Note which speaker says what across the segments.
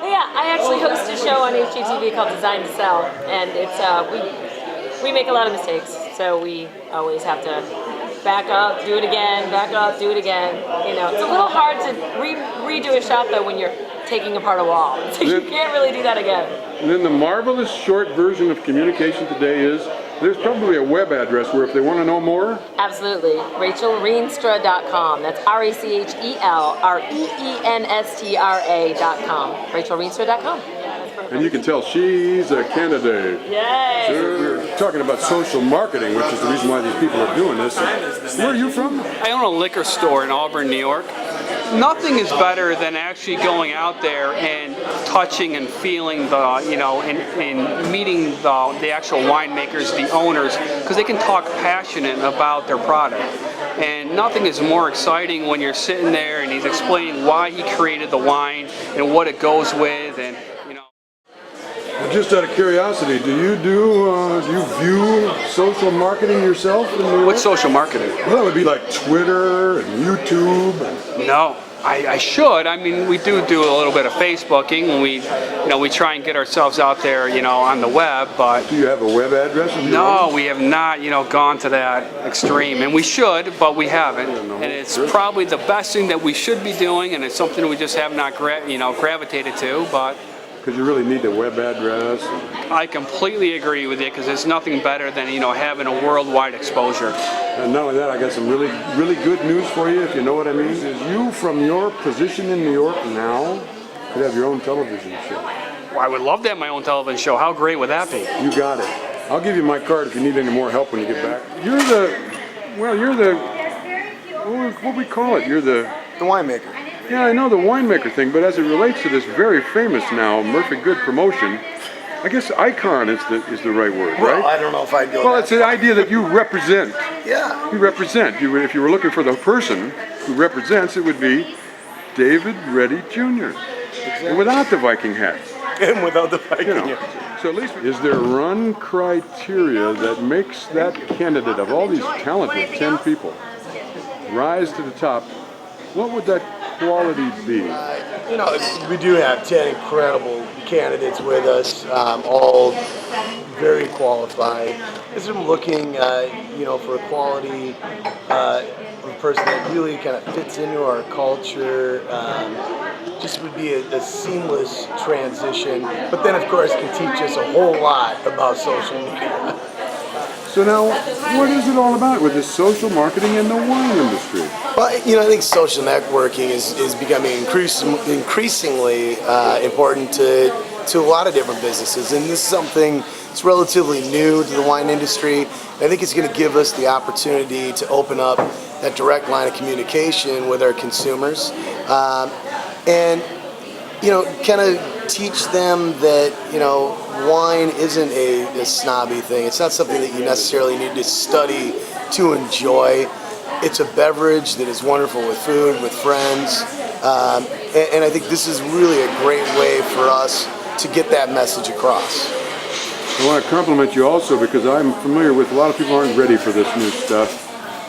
Speaker 1: Yeah, I actually host a show on HGTV called Design to Sell, and it's we make a lot of mistakes, so we always have to back up, do it again, back up, do it again. You know, it's a little hard to redo a shot though when you're taking apart a wall. So you can't really do that again.
Speaker 2: And then the marvelous short version of communication today is there's probably a web address where if they want to know more.
Speaker 1: Absolutely. RachelReenstra.com. That's RachelReenstra.com. RachelReenstra.com.
Speaker 2: And you can tell she's a candidate.
Speaker 1: Yay!
Speaker 2: So we're talking about social marketing, which is the reason why these people are doing this. Where are you from?
Speaker 3: I own a liquor store in Auburn, New York. Nothing is better than actually going out there and touching and feeling the, you know, and meeting the actual winemakers, the owners, because they can talk passionate about their product. And nothing is more exciting when you're sitting there and he's explaining why he created the wine and what it goes with, and you know.
Speaker 2: Just out of curiosity, do you view social marketing yourself?
Speaker 3: What's social marketing?
Speaker 2: Well, it would be like Twitter and YouTube.
Speaker 3: No, I should. I mean, we do a little bit of Facebooking, and we try and get ourselves out there, you know, on the web. But
Speaker 2: do you have a web address?
Speaker 3: No, we have not, you know, gone to that extreme, and we should, but we haven't. And it's probably the best thing that we should be doing, and it's something we just have not, gravitated to, but.
Speaker 2: Because you really need a web address.
Speaker 3: I completely agree with you, because there's nothing better than, you know, having a worldwide exposure.
Speaker 2: And not only that, I got some really good news for you, if you know what I mean. Is you, from your position in New York now, could have your own television show.
Speaker 3: Well, I would love to have my own television show. How great would that be?
Speaker 2: You got it. I'll give you my card if you need any more help when you get back. You're the, what we call it? You're the
Speaker 4: winemaker.
Speaker 2: Yeah, I know the winemaker thing, but as it relates to this very famous now Murphy-Goode promotion, I guess icon is the right word, right?
Speaker 4: Well, I don't know if I'd go.
Speaker 2: Well, it's the idea that you represent.
Speaker 4: Yeah.
Speaker 2: You represent. If you were looking for the person who represents, it would be David Reddy Jr. Exactly. Without the Viking hat.
Speaker 4: And without the Viking hat.
Speaker 2: So at least, is there run criteria that makes that candidate of all these talented 10 people rise to the top? What would that quality be?
Speaker 4: You know, we do have 10 incredible candidates with us, all very qualified. As I'm looking, you know, for a quality person that really kind of fits into our culture, just would be a seamless transition. But then, of course, can teach us a whole lot about social media.
Speaker 2: So now, what is it all about with this social marketing in the wine industry?
Speaker 4: Well, you know, I think social networking is becoming increasingly important to a lot of different businesses, and this is something that's relatively new to the wine industry. I think it's going to give us the opportunity to open up that direct line of communication with our consumers, and you know, kind of teach them that, you know, wine isn't a snobby thing. It's not something that you necessarily need to study to enjoy. It's a beverage that is wonderful with food, with friends, and I think this is really a great way for us to get that message across.
Speaker 2: I want to compliment you also, because I'm familiar with a lot of people aren't ready for this new stuff,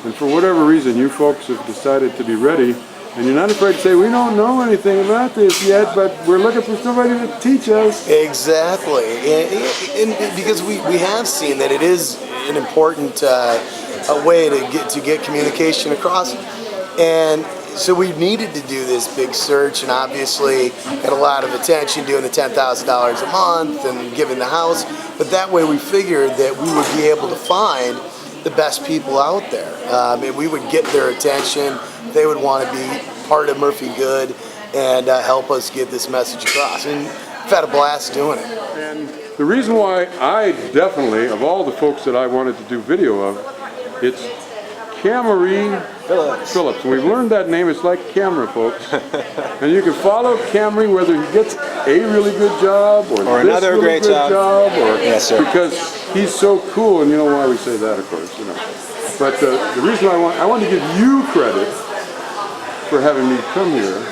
Speaker 2: and for whatever reason you folks have decided to be ready. And you're not afraid to say, we don't know anything about this yet, but we're looking for somebody to teach us.
Speaker 4: Exactly. And because we have seen that it is an important a way to get communication across. And so we needed to do this big search, and obviously got a lot of attention doing the $10,000 a month and giving the house. But that way we figured that we would be able to find the best people out there. And we would get their attention. They would want to be part of Murphy-Goode and help us get this message across. And I've had a blast doing it.
Speaker 2: And the reason why I definitely, of all the folks that I wanted to do video of, it's Camry Phillips. And we've learned that name. It's like camera, folks. And you can follow Camry whether he gets a really good job or
Speaker 5: another
Speaker 2: really
Speaker 5: great job.
Speaker 2: Or,
Speaker 5: yes, sir.
Speaker 2: Because he's so cool, and you know why we say that, of course. You know. But the reason I want to give you credit for having me come here.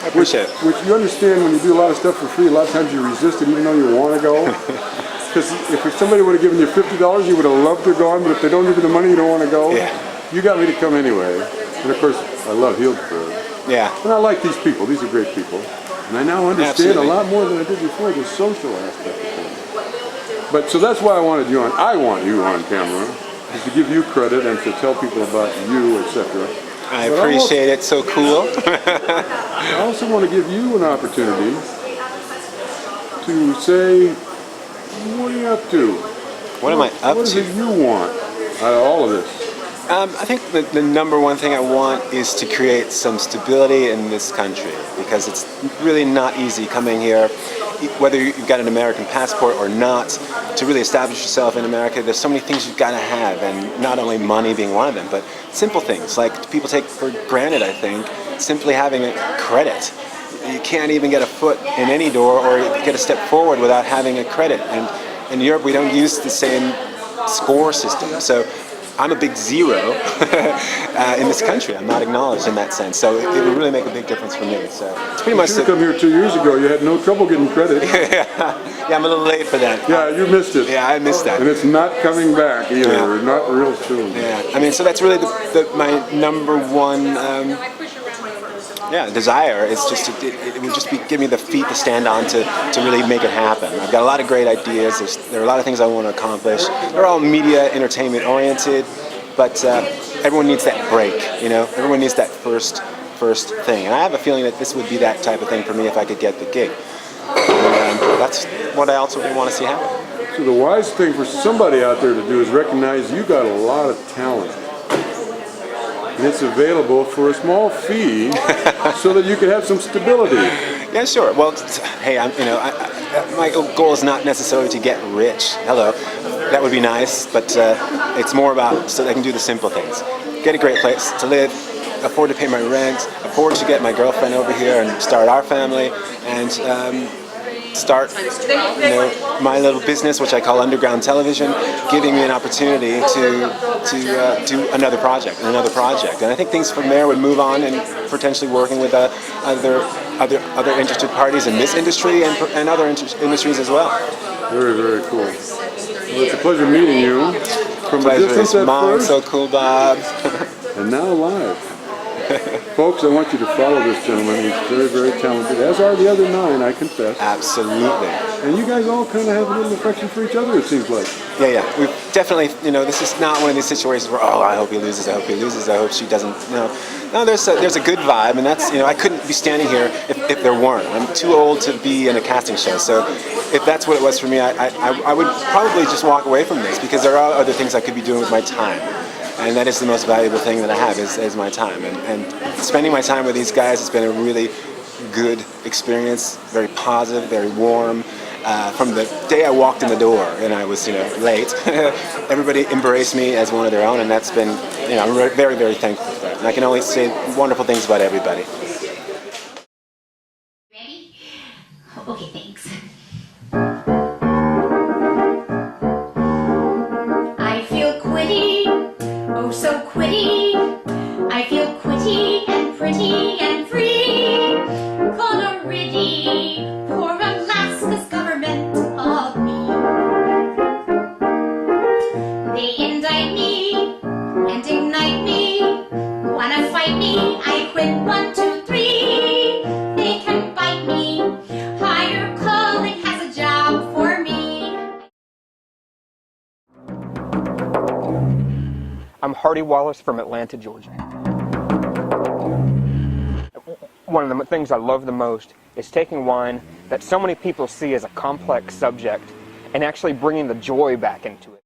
Speaker 5: I appreciate it.
Speaker 2: Which you understand, when you do a lot of stuff for free, a lot of times you resist it even though you want to go. Because if somebody would have given you $50, you would have loved to have gone, but if they don't give you the money, you don't want to go.
Speaker 5: Yeah.
Speaker 2: You got me to come anyway. And of course, I love Healdsburg.
Speaker 5: Yeah.
Speaker 2: And I like these people. These are great people. And I now understand
Speaker 5: Absolutely.
Speaker 2: a lot more than I did before, the social aspect of things. But so that's why I want you on camera, is to give you credit and to tell people about you, etc.
Speaker 5: I appreciate it. So cool.
Speaker 2: I also want to give you an opportunity to say, what are you up to?
Speaker 5: What am I up
Speaker 2: What is
Speaker 5: to?
Speaker 2: it you want out of all of this?
Speaker 5: I think the number one thing I want is to create some stability in this country, because it's really not easy coming here, whether you've got an American passport or not, to really establish yourself in America. There's so many things you've got to have, and not only money being one of them, but simple things like people take for granted, I think, simply having a credit. You can't even get a foot in any door or get a step forward without having a credit. And in Europe, we don't use the same score system. So I'm a big zero in this country. I'm not acknowledged in that sense. So it would really make a big difference for me. So it's pretty
Speaker 2: You
Speaker 5: much
Speaker 2: should have come here 2 years ago. You had no trouble getting credit.
Speaker 5: Yeah, I'm a little late for that.
Speaker 2: Yeah, you missed it.
Speaker 5: Yeah, I missed that.
Speaker 2: And it's not coming back either.
Speaker 5: Yeah.
Speaker 2: Not real soon.
Speaker 5: Yeah, I mean, so that's really my number one desire. Is just it would just give me the feet to stand on to really make it happen. I've got a lot of great ideas. There are a lot of things I want to accomplish. They're all media, entertainment oriented, but everyone needs that break. Everyone needs that first thing. And I have a feeling that this would be that type of thing for me if I could get the gig. And that's what I also want to see happen.
Speaker 2: So the wise thing for somebody out there to do is recognize you got a lot of talent. And it's available for a small fee so that you can have some stability.
Speaker 5: Yeah, sure. Well, hey, my goal is not necessarily to get rich. Hello, that would be nice, but it's more about so that I can do the simple things. Get a great place to live, afford to pay my rent, afford to get my girlfriend over here and start our family, and start my little business, which I call Underground Television, giving me an opportunity to do another project. And I think things from there would move on, and potentially working with other interested parties in this industry and other industries as well.
Speaker 2: Very, very cool. Well, it's a pleasure meeting you from a distance at first,
Speaker 5: SoCooLbob.
Speaker 2: and now live. Folks, I want you to follow this gentleman. He's very, very talented, as are the other 9, I confess.
Speaker 5: Absolutely.
Speaker 2: And you guys all kind of have a little affection for each other, it seems like.
Speaker 5: Yeah. We've definitely, this is not one of these situations where, I hope he loses, I hope she doesn't. No, there's a good vibe, and that's, I couldn't be standing here if there weren't. I'm too old to be in a casting show, so if that's what it was for me, I would probably just walk away from this, because there are other things I could be doing with my time. And that is the most valuable thing that I have is my time. And spending my time with these guys has been a really good experience, very positive, very warm. From the day I walked in the door and I was late, everybody embraced me as one of their own, and that's been, I'm very, very thankful for that. And I can only say wonderful things about everybody.
Speaker 6: Ready? Okay, thanks. I feel quitty, oh so quitty. I feel quitty and pretty and free. Gonna riddy, poor Alaska's government of me. They indict me and ignite me. Wanna fight me? I quit 1, 2, 3. They can bite me. Higher calling has a job for me.
Speaker 7: I'm Hardy Wallace from Atlanta, Georgia. One of the things I love the most is taking wine that so many people see as a complex subject and actually bringing the joy back into it.